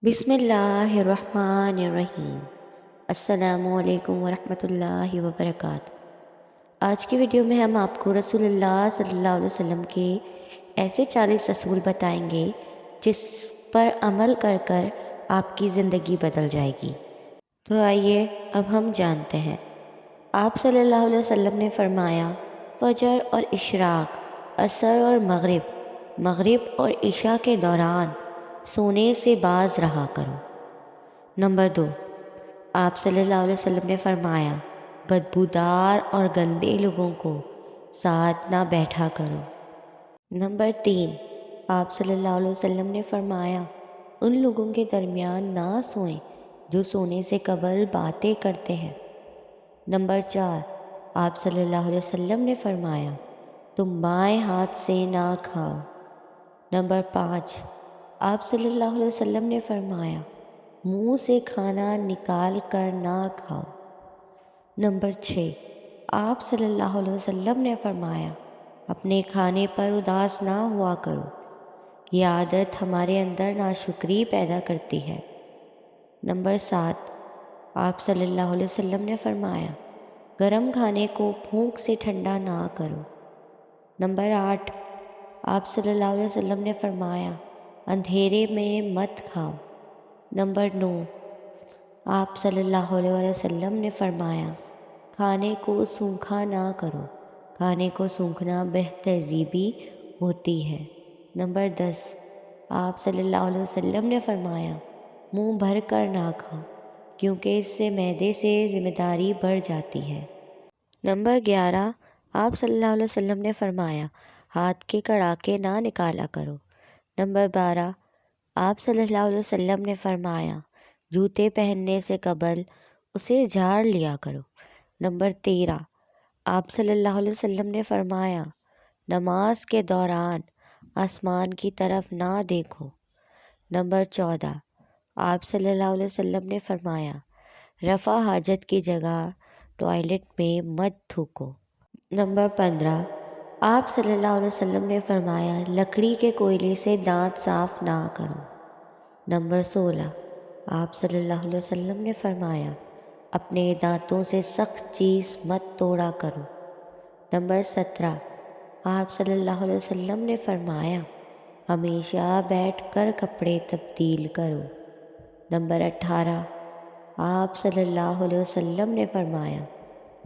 بسم اللہ الرحمن الرحیم۔ السلام علیکم ورحمۃ اللہ وبرکاتہ۔ آج کی ویڈیو میں ہم آپ کو رسول اللہ صلی اللہ علیہ وسلم کے ایسے 40 اصول بتائیں گے جس پر عمل کر کر آپ کی زندگی بدل جائے گی۔ تو آئیے اب ہم جانتے ہیں۔ آپ صلی اللہ علیہ وسلم نے فرمایا، فجر اور اشراق، عصر اور مغرب اور عشاء کے دوران سونے سے باز رہا کرو۔ نمبر 2، آپ صلی اللہ علیہ وسلم نے فرمایا، بدبودار اور گندے لوگوں کو ساتھ نہ بیٹھا کرو۔ نمبر 3، آپ صلی اللہ علیہ وسلم نے فرمایا، ان لوگوں کے درمیان نہ سوئیں جو سونے سے قبل باتیں کرتے ہیں۔ نمبر 4، آپ صلی اللہ علیہ وسلم نے فرمایا، تم بائیں ہاتھ سے نہ کھاؤ۔ نمبر 5، آپ صلی اللہ علیہ وسلم نے فرمایا، منہ سے کھانا نکال کر نہ کھاؤ۔ نمبر 6، آپ صلی اللہ علیہ وسلم نے فرمایا، اپنے کھانے پر اداس نہ ہوا کرو، یہ عادت ہمارے اندر ناشکری پیدا کرتی ہے۔ نمبر 7، آپ صلی اللہ علیہ وسلم نے فرمایا، گرم کھانے کو پھونک سے ٹھنڈا نہ کرو۔ نمبر 8، آپ صلی اللہ علیہ وسلم نے فرمایا، اندھیرے میں مت کھاؤ۔ نمبر 9، آپ صلی اللہ علیہ وسلم نے فرمایا، کھانے کو سونکھا نہ کرو، کھانے کو سونکھنا بے تہذیبی ہوتی ہے۔ نمبر 10، آپ صلی اللہ علیہ وسلم نے فرمایا، منہ بھر کر نہ کھاؤ کیونکہ اس سے معدے سے ذمہ داری بڑھ جاتی ہے۔ نمبر 11، آپ صلی اللہ علیہ وسلم نے فرمایا، ہاتھ کے کڑاکے نہ نکالا کرو۔ نمبر 12، آپ صلی اللہ علیہ وسلم نے فرمایا، جوتے پہننے سے قبل اسے جھاڑ لیا کرو۔ نمبر 13، آپ صلی اللہ علیہ وسلم نے فرمایا، نماز کے دوران آسمان کی طرف نہ دیکھو۔ نمبر 14، آپ صلی اللہ علیہ وسلم نے فرمایا، رفع حاجت کی جگہ ٹوائلٹ میں مت تھوکو۔ نمبر 15، آپ صلی اللہ علیہ وسلم نے فرمایا، لکڑی کے کوئلے سے دانت صاف نہ کرو۔ نمبر 16، آپ صلی اللہ علیہ وسلم نے فرمایا، اپنے دانتوں سے سخت چیز مت توڑا کرو۔ نمبر 17، آپ صلی اللہ علیہ وسلم نے فرمایا، ہمیشہ بیٹھ کر کپڑے تبدیل کرو۔ نمبر 18، آپ صلی اللہ علیہ وسلم نے فرمایا،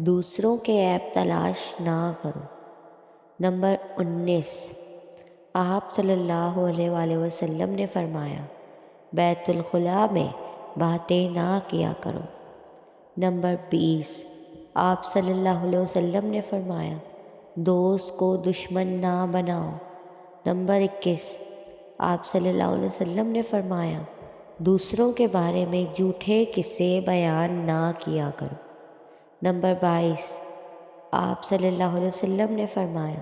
دوسروں کے عیب تلاش نہ کرو۔ نمبر 19، آپ صلی اللہ علیہ وآلہ وسلم نے فرمایا، بیت الخلاء میں باتیں نہ کیا کرو۔ نمبر 20، آپ صلی اللہ علیہ وسلم نے فرمایا، دوست کو دشمن نہ بناؤ۔ نمبر 21، آپ صلی اللہ علیہ وسلم نے فرمایا، دوسروں کے بارے میں جھوٹے قصے بیان نہ کیا کرو۔ نمبر 22، آپ صلی اللہ علیہ وسلم نے فرمایا،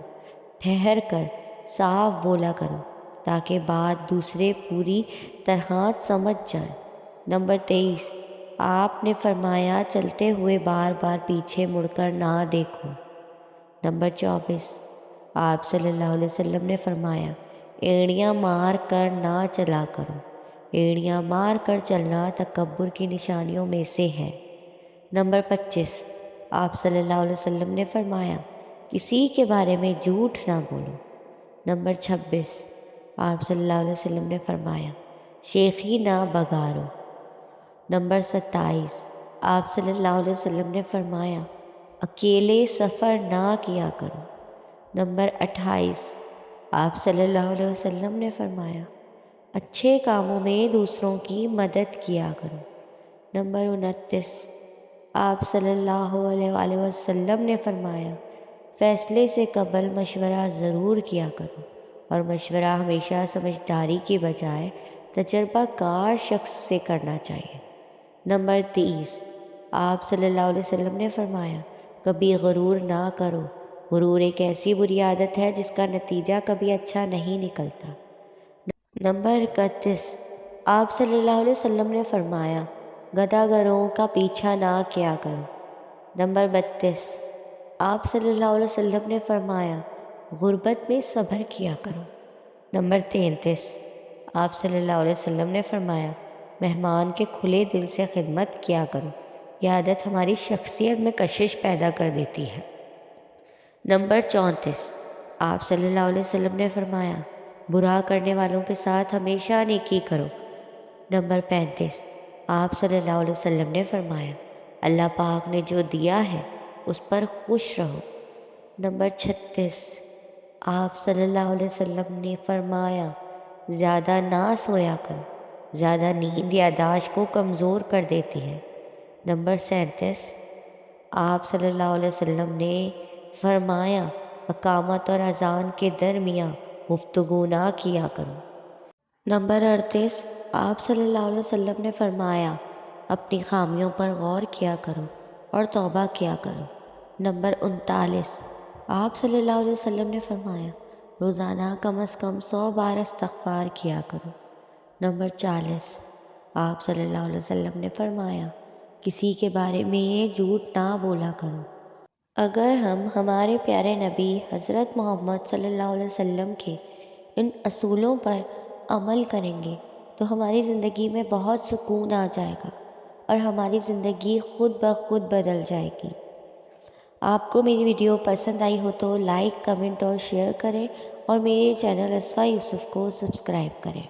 ٹھہر کر صاف بولا کرو تاکہ بات دوسرے پوری طرح سمجھ جائیں۔ نمبر 23، آپ نے فرمایا، چلتے ہوئے بار بار پیچھے مڑ کر نہ دیکھو۔ نمبر 24، آپ صلی اللہ علیہ وسلم نے فرمایا، ایڑیاں مار کر نہ چلا کرو، ایڑیاں مار کر چلنا تکبر کی نشانیوں میں سے ہے۔ نمبر 25، آپ صلی اللہ علیہ وسلم نے فرمایا، کسی کے بارے میں جھوٹ نہ بولو۔ نمبر 26، آپ صلی اللہ علیہ وسلم نے فرمایا، شیخی نہ بگاڑو۔ نمبر 27، آپ صلی اللہ علیہ وسلم نے فرمایا، اکیلے سفر نہ کیا کرو۔ نمبر 28، آپ صلی اللہ علیہ وسلم نے فرمایا، اچھے کاموں میں دوسروں کی مدد کیا کرو۔ نمبر 29، آپ صلی اللہ علیہ وآلہ وسلم نے فرمایا، فیصلے سے قبل مشورہ ضرور کیا کرو اور مشورہ ہمیشہ سمجھداری کی بجائے تجربہ کار شخص سے کرنا چاہیے۔ نمبر 30، آپ صلی اللہ علیہ وسلم نے فرمایا، کبھی غرور نہ کرو، غرور ایک ایسی بری عادت ہے جس کا نتیجہ کبھی اچھا نہیں نکلتا۔ نمبر 31، آپ صلی اللہ علیہ وسلم نے فرمایا، گداگروں کا پیچھا نہ کیا کرو۔ نمبر 32، آپ صلی اللہ علیہ وسلم نے فرمایا، غربت میں صبر کیا کرو۔ نمبر 33، آپ صلی اللہ علیہ وسلم نے فرمایا، مہمان کے کھلے دل سے خدمت کیا کرو۔ یہ عادت ہماری شخصیت میں کشش پیدا کر دیتی ہے۔ نمبر 34، آپ صلی اللہ علیہ وسلم نے فرمایا، برا کرنے والوں کے ساتھ ہمیشہ نیکی کرو۔ نمبر 35، آپ صلی اللہ علیہ وسلم نے فرمایا، اللہ پاک نے جو دیا ہے اس پر خوش رہو۔ نمبر 36، آپ صلی اللہ علیہ وسلم نے فرمایا، زیادہ نہ سویا کرو، زیادہ نیند یادداشت کو کمزور کر دیتی ہے۔ نمبر 37، آپ صلی اللہ علیہ وسلم نے فرمایا، اقامت اور اذان کے درمیان گفتگو نہ کیا کرو۔ نمبر 38، آپ صلی اللہ علیہ وسلم نے فرمایا، اپنی خامیوں پر غور کیا کرو اور توبہ کیا کرو۔ نمبر 39، آپ صلی اللہ علیہ وسلم نے فرمایا، روزانہ کم از کم 100 بار استغفار کیا کرو۔ نمبر 40، آپ صلی اللہ علیہ وسلم نے فرمایا، کسی کے بارے میں جھوٹ نہ بولا کرو۔ اگر ہم ہمارے پیارے نبی حضرت محمد صلی اللہ علیہ وسلم کے ان اصولوں پر عمل کریں گے تو ہماری زندگی میں بہت سکون آ جائے گا اور ہماری زندگی خود بخود بدل جائے گی۔ آپ کو میری ویڈیو پسند آئی ہو تو لائک، کمنٹ اور شیئر کریں اور میرے چینل اسفا یوسف کو سبسکرائب کریں۔